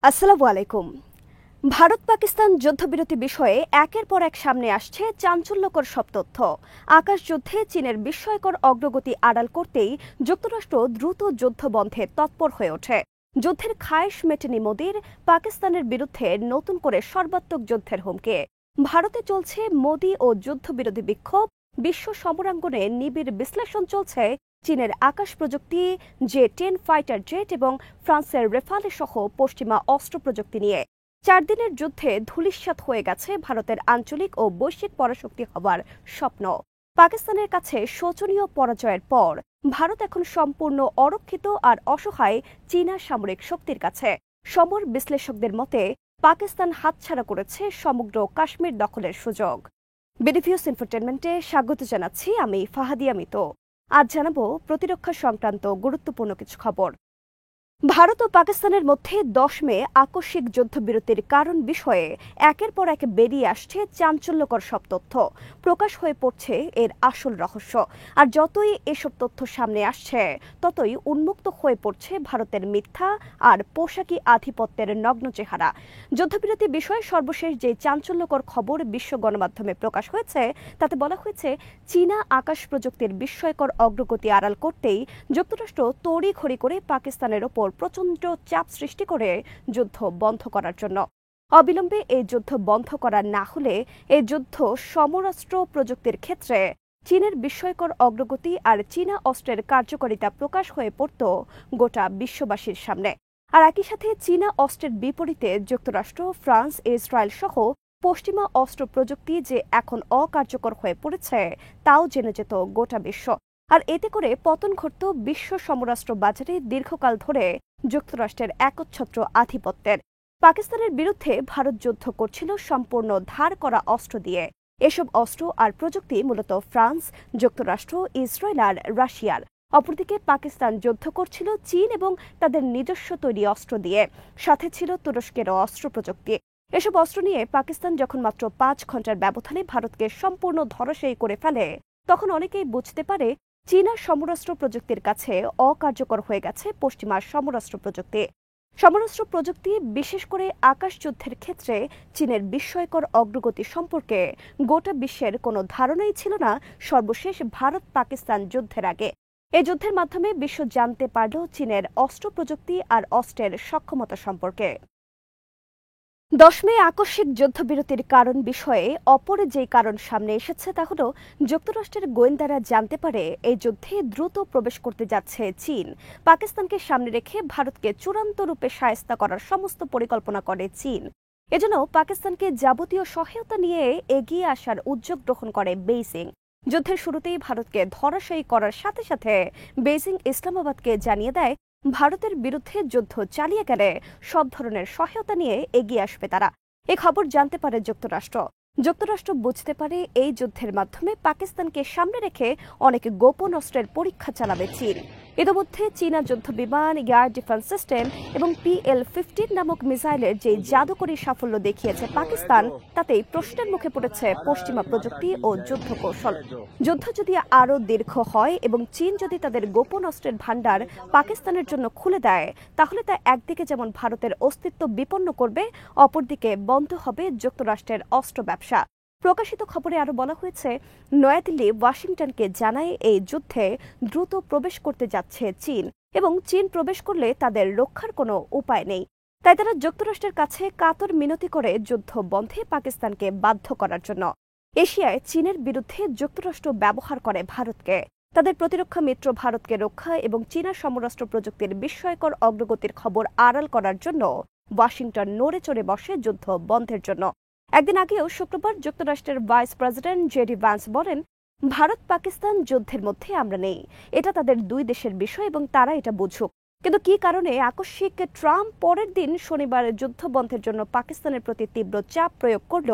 আসসালামু আলাইকুম। ভারত পাকিস্তান যুদ্ধবিরতি বিষয়ে একের পর এক সামনে আসছে চাঞ্চল্যকর সব তথ্য। আকাশ যুদ্ধে চীনের বিস্ময়কর অগ্রগতি আড়াল করতেই যুক্তরাষ্ট্র দ্রুত যুদ্ধ বন্ধে তৎপর হয়ে ওঠে। যুদ্ধের খায়েশ মেটেনি মোদির, পাকিস্তানের বিরুদ্ধে নতুন করে সর্বাত্মক যুদ্ধের হুমকি। ভারতে চলছে মোদি ও যুদ্ধবিরোধী বিক্ষোভ। বিশ্ব সমরাঙ্গনে নিবিড় বিশ্লেষণ চলছে চীনের আকাশ প্রযুক্তি, J-10 ফাইটার জেট এবং ফ্রান্সের রেফালে সহ পশ্চিমা অস্ত্র প্রযুক্তি নিয়ে। 4 দিনের যুদ্ধে ধূলিসাৎ হয়ে গেছে ভারতের আঞ্চলিক ও বৈশ্বিক পরাশক্তি হবার স্বপ্ন। পাকিস্তানের কাছে শোচনীয় পরাজয়ের পর ভারত এখন সম্পূর্ণ অরক্ষিত আর অসহায় চীনা সামরিক শক্তির কাছে। সমর বিশ্লেষকদের মতে পাকিস্তান হাতছাড়া করেছে সমগ্র কাশ্মীর দখলের সুযোগ। বিডিভিউস ইনফোটেনমেন্টে স্বাগত জানাচ্ছি আমি ফাহাদিয়া মিতো। আজ জানাবো প্রতিরক্ষা সংক্রান্ত গুরুত্বপূর্ণ কিছু খবর। ভারত ও পাকিস্তানের মধ্যে 10 মে আকস্মিক যুদ্ধবিরতির কারণ বিষয়ে একের পর এক বেরিয়ে আসছে চাঞ্চল্যকর সব তথ্য। প্রকাশ হয়ে পড়ছে এর আসল রহস্য। আর যতই এসব তথ্য সামনে আসছে ততই উন্মুক্ত হয়ে পড়ছে ভারতের মিথ্যা আর পোশাকি আধিপত্যের নগ্ন চেহারা। যুদ্ধবিরতি বিষয়ে সর্বশেষ যে চাঞ্চল্যকর খবর বিশ্ব গণমাধ্যমে প্রকাশ হয়েছে তাতে বলা হয়েছে চীনা আকাশ প্রযুক্তির বিস্ময়কর অগ্রগতি আড়াল করতেই যুক্তরাষ্ট্র তড়িঘড়ি করে পাকিস্তানের ওপর প্রচণ্ড চাপ সৃষ্টি করে যুদ্ধ বন্ধ করার জন্য। অবিলম্বে এই যুদ্ধ বন্ধ করা না হলে এই যুদ্ধ সমরাস্ত্র প্রযুক্তির ক্ষেত্রে চীনের বিস্ময়কর অগ্রগতি আর চীনা অস্ত্রের কার্যকারিতা প্রকাশ হয়ে পড়ত গোটা বিশ্ববাসীর সামনে। আর একই সাথে চীনা অস্ত্রের বিপরীতে যুক্তরাষ্ট্র, ফ্রান্স, ইসরায়েল সহ পশ্চিমা অস্ত্র প্রযুক্তি যে এখন অকার্যকর হয়ে পড়েছে তাও জেনে যেত গোটা বিশ্ব। আর এতে করে পতন ঘটত বিশ্ব সমরাস্ত্র বাজারে দীর্ঘকাল ধরে যুক্তরাষ্ট্রের একচ্ছত্র আধিপত্যের। পাকিস্তানের বিরুদ্ধে ভারত যুদ্ধ করছিল সম্পূর্ণ ধার করা অস্ত্র দিয়ে। এসব অস্ত্র আর প্রযুক্তি মূলত ফ্রান্স, যুক্তরাষ্ট্র, ইসরায়েল আর রাশিয়ার। অপরদিকে পাকিস্তান যুদ্ধ করছিল চীন এবং তাদের নিজস্ব তৈরি অস্ত্র দিয়ে। সাথে ছিল তুরস্কেরও অস্ত্র প্রযুক্তি। এসব অস্ত্র নিয়ে পাকিস্তান যখন মাত্র 5 ঘন্টার ব্যবধানে ভারতকে সম্পূর্ণ ধরাশায়ী করে ফেলে তখন অনেকেই বুঝতে পারে চীনা সমরাস্ত্র প্রযুক্তির কাছে অকার্যকর হয়ে গেছে পশ্চিমা সমরাস্ত্র প্রযুক্তি। সমরাস্ত্র প্রযুক্তি, বিশেষ করে আকাশ যুদ্ধের ক্ষেত্রে চীনের বিস্ময়কর অগ্রগতি সম্পর্কে গোটা বিশ্বের কোনো ধারণাই ছিল না সর্বশেষ ভারত পাকিস্তান যুদ্ধের আগে। এই যুদ্ধের মাধ্যমে বিশ্ব জানতে পারল চীনের অস্ত্র প্রযুক্তি আর অস্ত্রের সক্ষমতা সম্পর্কে। 10 মে আকস্মিক যুদ্ধবিরতির কারণ বিষয়ে অপর যেই কারণ সামনে এসেছে তা হল যুক্তরাষ্ট্রের গোয়েন্দারা জানতে পারে এই যুদ্ধে দ্রুত প্রবেশ করতে যাচ্ছে চীন। পাকিস্তানকে সামনে রেখে ভারতকে চূড়ান্ত রূপে শায়েস্তা করার সমস্ত পরিকল্পনা করে চীন। এজন্য পাকিস্তানকে যাবতীয় সহায়তা নিয়ে এগিয়ে আসার উদ্যোগ গ্রহণ করে বেইজিং। যুদ্ধের শুরুতেই ভারতকে ধরাশায়ী করার সাথে সাথে বেইজিং ইসলামাবাদকে জানিয়ে দেয় ভারতের বিরুদ্ধে যুদ্ধ চালিয়ে গেলে সব ধরনের সহায়তা নিয়ে এগিয়ে আসবে তারা। এই খবর জানতে পারে যুক্তরাষ্ট্র। যুক্তরাষ্ট্র বুঝতে পারে এই যুদ্ধের মাধ্যমে পাকিস্তানকে সামনে রেখে অনেক গোপন অস্ত্রের পরীক্ষা চালাবে চীন। ইতিমধ্যে চীনা যুদ্ধ বিমান, এয়ার ডিফেন্স সিস্টেম এবং PL-15 নামক মিসাইলের যে জাদুকরী সাফল্য দেখিয়েছে পাকিস্তান তাতেই প্রশ্নের মুখে পড়েছে পশ্চিমা প্রযুক্তি ও যুদ্ধ কৌশল। যুদ্ধ যদি আরও দীর্ঘ হয় এবং চীন যদি তাদের গোপন অস্ত্রের ভান্ডার পাকিস্তানের জন্য খুলে দেয় তাহলে তা একদিকে যেমন ভারতের অস্তিত্ব বিপন্ন করবে, অপরদিকে বন্ধ হবে যুক্তরাষ্ট্রের অস্ত্র ব্যবসা। প্রকাশিত খবরে আরো বলা হয়েছে নয়াদিল্লি ওয়াশিংটনকে জানায় এই যুদ্ধে দ্রুত প্রবেশ করতে যাচ্ছে চীন এবং চীন প্রবেশ করলে তাদের রক্ষার কোনো উপায় নেই। তাই তারা যুক্তরাষ্ট্রের কাছে কাতর মিনতি করে যুদ্ধ বন্ধে পাকিস্তানকে বাধ্য করার জন্য। এশিয়ায় চীনের বিরুদ্ধে যুক্তরাষ্ট্র ব্যবহার করে ভারতকে। তাদের প্রতিরক্ষা মিত্র ভারতকে রক্ষা এবং চীনা সমরাস্ত্র প্রযুক্তির বিস্ময়কর অগ্রগতির খবর আড়াল করার জন্য ওয়াশিংটন নড়ে চড়ে বসে যুদ্ধ বন্ধের জন্য। একদিন আগেও শুক্রবার যুক্তরাষ্ট্রের ভাইস প্রেসিডেন্ট JD ভ্যান্স বলেন, ভারত পাকিস্তান যুদ্ধের মধ্যে আমরা নেই। এটা তাদের দুই দেশের বিষয় এবং তারা এটা বুঝুক। কিন্তু কি কারণে আকস্মিক ট্রাম্প পরের দিন শনিবার যুদ্ধ বন্ধের জন্য পাকিস্তানের প্রতি তীব্র চাপ প্রয়োগ করল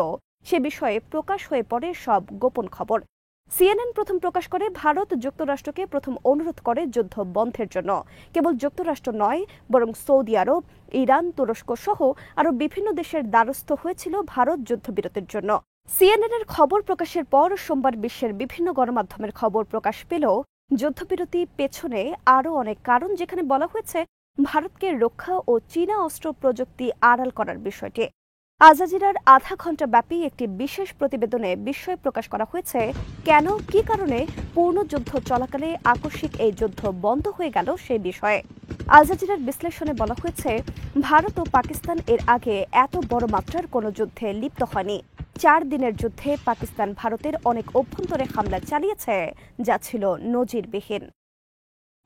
সে বিষয়ে প্রকাশ হয়ে পড়ে সব গোপন খবর। CNN প্রথম প্রকাশ করে ভারত যুক্তরাষ্ট্রকে প্রথম অনুরোধ করে যুদ্ধ বন্ধের জন্য। কেবল যুক্তরাষ্ট্র নয় বরং সৌদি আরব, ইরান, তুরস্ক সহ আরও বিভিন্ন দেশের দ্বারস্থ হয়েছিল ভারত যুদ্ধবিরতির জন্য। CNN এর খবর প্রকাশের পর সোমবার বিশ্বের বিভিন্ন গণমাধ্যমের খবর প্রকাশ পেল যুদ্ধবিরতি পেছনে আরও অনেক কারণ, যেখানে বলা হয়েছে ভারতকে রক্ষা ও চীনা অস্ত্র প্রযুক্তি আড়াল করার বিষয়টি। আল জাজিরার আধা ঘণ্টা ব্যাপী একটি বিশেষ প্রতিবেদনে বিস্ময় প্রকাশ করা হয়েছে কেন কি কারণে পূর্ণ যুদ্ধ চলাকালে আকস্মিক এই যুদ্ধ বন্ধ হয়ে গেল সেই বিষয়ে। আল জাজিরার বিশ্লেষণে বলা হয়েছে, ভারত ও পাকিস্তান এর আগে এত বড় মাত্রার কোনো যুদ্ধে লিপ্ত হয়নি। 4 দিনের যুদ্ধে পাকিস্তান ভারতের অনেক অভ্যন্তরে হামলা চালিয়েছে, যা ছিল নজিরবিহীন।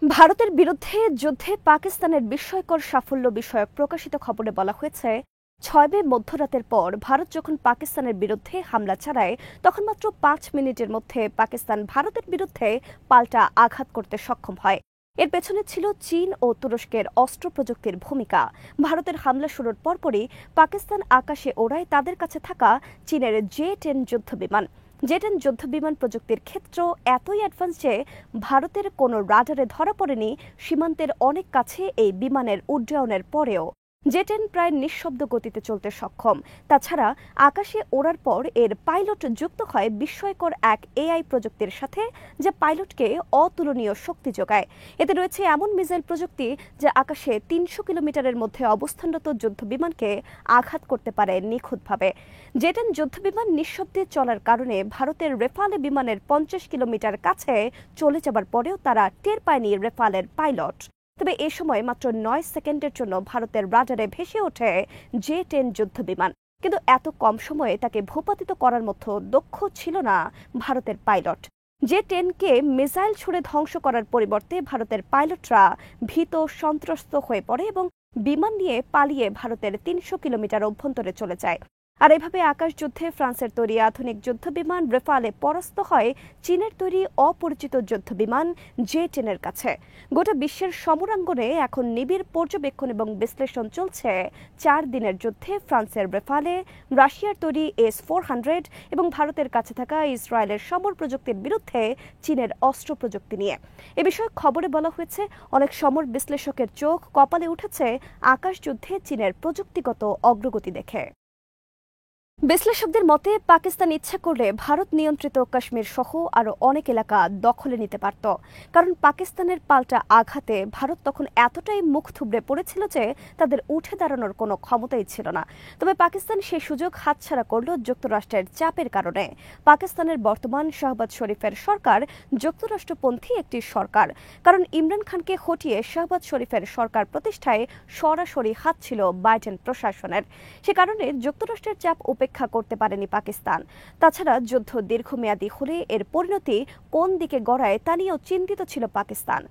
ভারতের বিরুদ্ধে যুদ্ধে পাকিস্তানের বিস্ময়কর সাফল্য বিষয়ক প্রকাশিত খবরে বলা হয়েছে, 6 মে মধ্যরাতের পর ভারত যখন পাকিস্তানের বিরুদ্ধে হামলা চালায় তখন মাত্র 5 মিনিটের মধ্যে পাকিস্তান ভারতের বিরুদ্ধে পাল্টা আঘাত করতে সক্ষম হয়। এর পেছনে ছিল চীন ও তুরস্কের অস্ত্র প্রযুক্তির ভূমিকা। ভারতের হামলা শুরুর পরপরই পাকিস্তান আকাশে ওড়ায় তাদের কাছে থাকা চীনের জে-10 যুদ্ধবিমান। জে-10 যুদ্ধবিমান প্রযুক্তির ক্ষেত্র এতই অ্যাডভান্স যে ভারতের কোনো রাডারে ধরা পড়েনি সীমান্তের অনেক কাছে এই বিমানের উড্ডয়নের পরেও। জে-10 প্রায় নিঃশব্দ গতিতে চলতে সক্ষম। তাছাড়া আকাশে ওড়ার পর এর পাইলট যুক্ত হয় বিস্ময়কর এক এআই প্রযুক্তির সাথে, যা পাইলটকে অতুলনীয় শক্তি যোগায়। এতে রয়েছে এমন মিসাইল প্রযুক্তি যা আকাশে 300 কিলোমিটারের মধ্যে অবস্থানরত যুদ্ধবিমানকে আঘাত করতে পারে নিখুঁতভাবে। জে-10 যুদ্ধবিমান নিঃশব্দে চলার কারণে ভারতের রেফালে বিমানের 50 কিলোমিটার কাছে চলে যাবার পরেও তারা টের পায়নি রেফালের পাইলট। তবে এ সময় মাত্র 9 সেকেন্ডের জন্য ভারতের রাডারে ভেসে ওঠে জে-10 যুদ্ধবিমান। কিন্তু এত কম সময়ে তাকে ভূপাতিত করার মতো দক্ষ ছিল না ভারতের পাইলট। জে-10কে মিসাইল ছুড়ে ধ্বংস করার পরিবর্তে ভারতের পাইলটরা ভীত সন্ত্রস্ত হয়ে পড়ে এবং বিমান নিয়ে পালিয়ে ভারতের 300 কিলোমিটার অভ্যন্তরে চলে যায়। আর এভাবে আকাশযুদ্ধে ফ্রান্সের তৈরি আধুনিক যুদ্ধবিমান রেফালে পরাস্ত হয় চীনের তৈরি অপরিচিত যুদ্ধবিমান জে-10-এর কাছে। গোটা বিশ্বের সমরাঙ্গনে এখন নিবিড় পর্যবেক্ষণ এবং বিশ্লেষণ চলছে 4 দিনের যুদ্ধে ফ্রান্সের রেফালে, রাশিয়ার তৈরি S-400 এবং ভারতের কাছে থাকা ইসরায়েলের সমর প্রযুক্তির বিরুদ্ধে চীনের অস্ত্র প্রযুক্তি নিয়ে। এ বিষয়ে খবরে বলা হয়েছে, অনেক সমর বিশ্লেষকের চোখ কপালে উঠেছে আকাশযুদ্ধে চীনের প্রযুক্তিগত অগ্রগতি দেখে। বিশ্লেষকদের মতে, পাকিস্তান ইচ্ছা করলে ভারত নিয়ন্ত্রিত কাশ্মীর সহ আরও অনেক এলাকা দখলে নিতে পারত। কারণ পাকিস্তানের পাল্টা আঘাতে ভারত তখন এতটাই মুখ থুবড়ে পড়েছিল যে তাদের উঠে দাঁড়ানোর কোনো ক্ষমতাই ছিল না। তবে পাকিস্তান সেই সুযোগ হাতছাড়া করল যুক্তরাষ্ট্রের চাপের কারণে। পাকিস্তানের বর্তমান শাহবাজ শরীফের সরকার যুক্তরাষ্ট্রপন্থী একটি সরকার। কারণ ইমরান খানকে হটিয়ে শাহবাজ শরীফের সরকার প্রতিষ্ঠায় সরাসরি হাত ছিল বাইডেন প্রশাসনের। সে কারণে যুক্তরাষ্ট্রের চাপ উপেক্ষা করতে পারেনি পাকিস্তান। তাছাড়া যুদ্ধ দীর্ঘমেয়াদী হলে এর পরিণতি কোন দিকে গড়ায় তা নিয়েও চিন্তিত ছিল পাকিস্তান।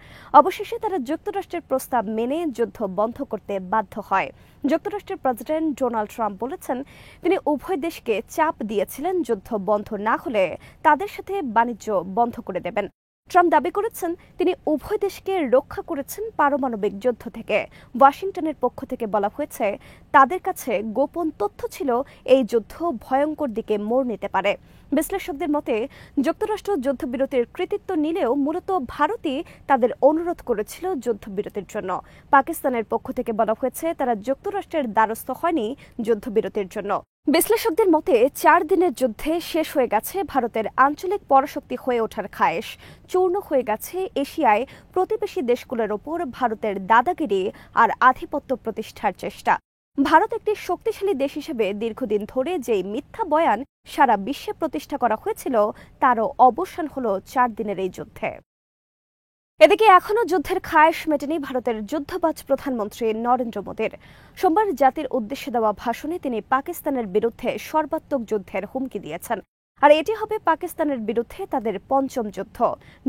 অবশেষে তারা যুক্তরাষ্ট্রের প্রস্তাব মেনে যুদ্ধ বন্ধ করতে বাধ্য হয়। যুক্তরাষ্ট্রের প্রেসিডেন্ট ডোনাল্ড ট্রাম্প বলেছেন, তিনি উভয় দেশকে চাপ দিয়েছিলেন যুদ্ধ বন্ধ না হলে তাদের সাথে বাণিজ্য বন্ধ করে দেবেন। ট্রাম্প দাবি করেছেন, তিনি উভয় দেশকে রক্ষা করেছেন পারমাণবিক যুদ্ধ থেকে। ওয়াশিংটনের পক্ষ থেকে বলা হয়েছে, তাদের কাছে গোপন তথ্য ছিল এই যুদ্ধ ভয়ঙ্কর দিকে মোড় নিতে পারে। বিশ্লেষকদের মতে, যুক্তরাষ্ট্র যুদ্ধবিরতির কৃতিত্ব নিলেও মূলত ভারতই তাদের অনুরোধ করেছিল যুদ্ধবিরতির জন্য। পাকিস্তানের পক্ষ থেকে বলা হয়েছে, তারা যুক্তরাষ্ট্রের দ্বারস্থ হয়নি যুদ্ধবিরতির জন্য। বিশ্লেষকদের মতে, 4 দিনের যুদ্ধে শেষ হয়ে গেছে ভারতের আঞ্চলিক পরাশক্তি হয়ে ওঠার খায়েশ। চূর্ণ হয়ে গেছে এশিয়ায় প্রতিবেশী দেশগুলোর ওপর ভারতের দাদাগিরি আর আধিপত্য প্রতিষ্ঠার চেষ্টা। ভারত একটি শক্তিশালী দেশ হিসেবে দীর্ঘদিন ধরে যেই মিথ্যা বয়ান সারা বিশ্বে প্রতিষ্ঠা করা হয়েছিল, তারও অবসান হলো 4 দিনের এই যুদ্ধে। এদিকে এখনও যুদ্ধের খায়েশ মেটেনি ভারতের যুদ্ধবাজ প্রধানমন্ত্রী নরেন্দ্র মোদীর। সোমবার জাতির উদ্দেশ্যে দেওয়া ভাষণে তিনি পাকিস্তানের বিরুদ্ধে সর্বাত্মক যুদ্ধের হুমকি দিয়েছেন। আর এটি হবে পাকিস্তানের বিরুদ্ধে তাদের 5ম যুদ্ধ।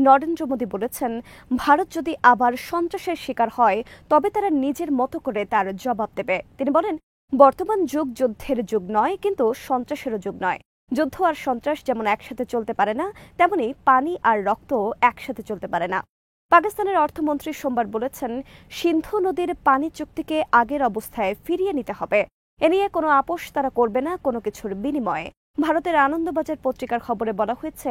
নরেন্দ্র মোদী বলেছেন, ভারত যদি আবার সন্ত্রাসের শিকার হয় তবে তারা নিজের মতো করে তার জবাব দেবে। তিনি বলেন, বর্তমান যুগ যুদ্ধের যুগ নয়, কিন্তু সন্ত্রাসেরও যুগ নয়। যুদ্ধ আর সন্ত্রাস যেমন একসাথে চলতে পারে না, তেমনি পানি আর রক্ত একসাথে চলতে পারে না। পাকিস্তানের অর্থমন্ত্রী সোমবার বলেছেন, সিন্ধু নদীর পানি চুক্তিকে আগের অবস্থায় ফিরিয়ে নিতে হবে। এ নিয়ে কোনো আপোষ তারা করবে না কোনো কিছুর বিনিময়ে। ভারতের আনন্দবাজার পত্রিকার খবরে বলা হয়েছে,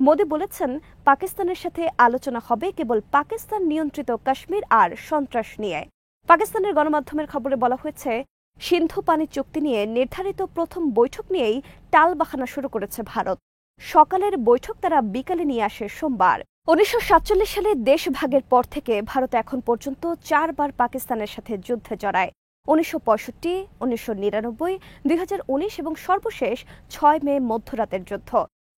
মোদী বলেছেন, পাকিস্তানের সাথে আলোচনা হবে কেবল পাকিস্তান নিয়ন্ত্রিত কাশ্মীর আর সন্ত্রাস নিয়ে। পাকিস্তানের গণমাধ্যমের খবরে বলা হয়েছে, সিন্ধু পানি চুক্তি নিয়ে নির্ধারিত প্রথম বৈঠক নিয়েই টালবাহানা শুরু করেছে ভারত। সকালের বৈঠক তারা বিকালে নিয়ে আসে সোমবার। 1947 সালে দেশ ভাগের পর থেকে ভারত এখন পর্যন্ত 4 বার পাকিস্তানের সাথে যুদ্ধে জড়ায়। 1965, 1999, 2019 এবং সর্বশেষ 6 মে মধ্যরাতের যুদ্ধ।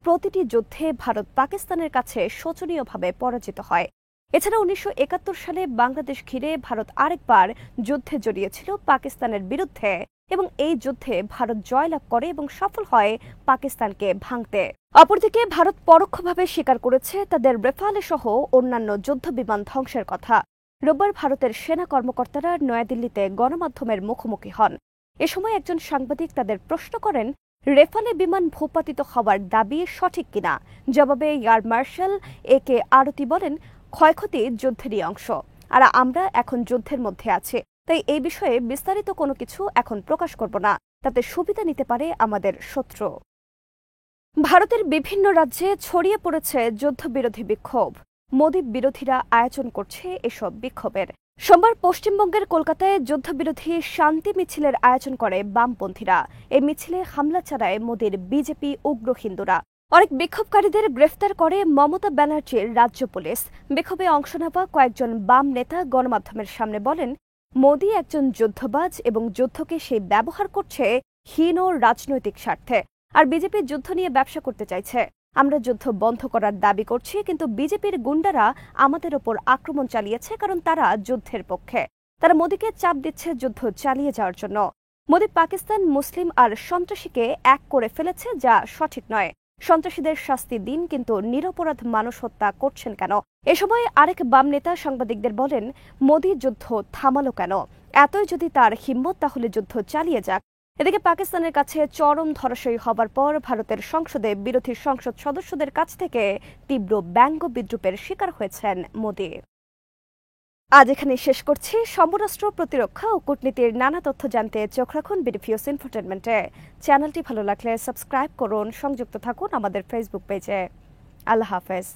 প্রতিটি যুদ্ধে ভারত পাকিস্তানের কাছে শোচনীয়ভাবে পরাজিত হয়। এছাড়া 1971 সালে বাংলাদেশ ঘিরে ভারত আরেকবার যুদ্ধে জড়িয়েছিল পাকিস্তানের বিরুদ্ধে এবং এই যুদ্ধে ভারত জয়লাভ করে এবং সফল হয় পাকিস্তানকে ভাঙতে। অপরদিকে ভারত পরোক্ষভাবে স্বীকার করেছে তাদের রেফালে সহ অন্যান্য যুদ্ধবিমান ধ্বংসের কথা। রোববার ভারতের সেনা কর্মকর্তারা নয়াদিল্লিতে গণমাধ্যমের মুখোমুখি হন। এ সময় একজন সাংবাদিক তাদের প্রশ্ন করেন, রেফালে বিমান ভূপাতিত হওয়ার দাবি সঠিক কিনা। জবাবে এয়ার মার্শাল একে আরতি বলেন, ক্ষয়ক্ষতি যুদ্ধেরই অংশ, আর আমরা এখন যুদ্ধের মধ্যে আছি, তাই এই বিষয়ে বিস্তারিত কোনো কিছু এখন প্রকাশ করব না, তাতে সুবিধা নিতে পারে আমাদের শত্রু। ভারতের বিভিন্ন রাজ্যে ছড়িয়ে পড়েছে যুদ্ধবিরোধী বিক্ষোভ। মোদি বিরোধীরা আয়োজন করছে এসব বিক্ষোভের। সোমবার পশ্চিমবঙ্গের কলকাতায় যুদ্ধবিরোধী শান্তি মিছিলের আয়োজন করে বামপন্থীরা। এই মিছিলে হামলা চালায় মোদির বিজেপি উগ্র হিন্দুরা। অনেক বিক্ষোভকারীদের গ্রেফতার করে মমতা ব্যানার্জির রাজ্য পুলিশ। বিক্ষোভে অংশ নেওয়া কয়েকজন বাম নেতা গণমাধ্যমের সামনে বলেন, মোদি একজন যুদ্ধবাজ এবং যুদ্ধকে সে ব্যবহার করছে হীন রাজনৈতিক স্বার্থে, আর বিজেপি যুদ্ধ নিয়ে ব্যবসা করতে চাইছে। আমরা যুদ্ধ বন্ধ করার দাবি করছি, কিন্তু বিজেপির গুন্ডারা আমাদের ওপর আক্রমণ চালিয়েছে কারণ তারা যুদ্ধের পক্ষে। তারা মোদিকে চাপ দিচ্ছে যুদ্ধ চালিয়ে যাওয়ার জন্য। মোদি পাকিস্তান, মুসলিম আর সন্ত্রাসীকে এক করে ফেলেছে, যা সঠিক নয়। সন্ত্রাসীদের শাস্তি দিন, কিন্তু নিরপরাধ মানুষ হত্যা করছেন কেন? এ সময় আরেক বাম নেতা সাংবাদিকদের বলেন, মোদি যুদ্ধ থামালো কেন? এতই যদি তার হিম্মত, তাহলে যুদ্ধ চালিয়ে যাক। এদিকে পাকিস্তানের কাছে চরম ধরাশয়ী হবার পর ভারতের সংসদে বিরোধী সংসদ সদস্যদের কাছ থেকে তীব্র ব্যঙ্গ বিদ্রুপের শিকার হয়েছেন মোদি। আজ এখানে শেষ করছি। সমরাষ্ট্র, প্রতিরক্ষা ও কূটনীতির নানা তথ্য জানতে চোখ রাখুন বিডিপিওস ইনফোটেনমেন্টে। চ্যানেলটি ভালো লাগলে সাবস্ক্রাইব করুন, সংযুক্ত থাকুন আমাদের ফেসবুক পেজে। আল্লাহ হাফেজ।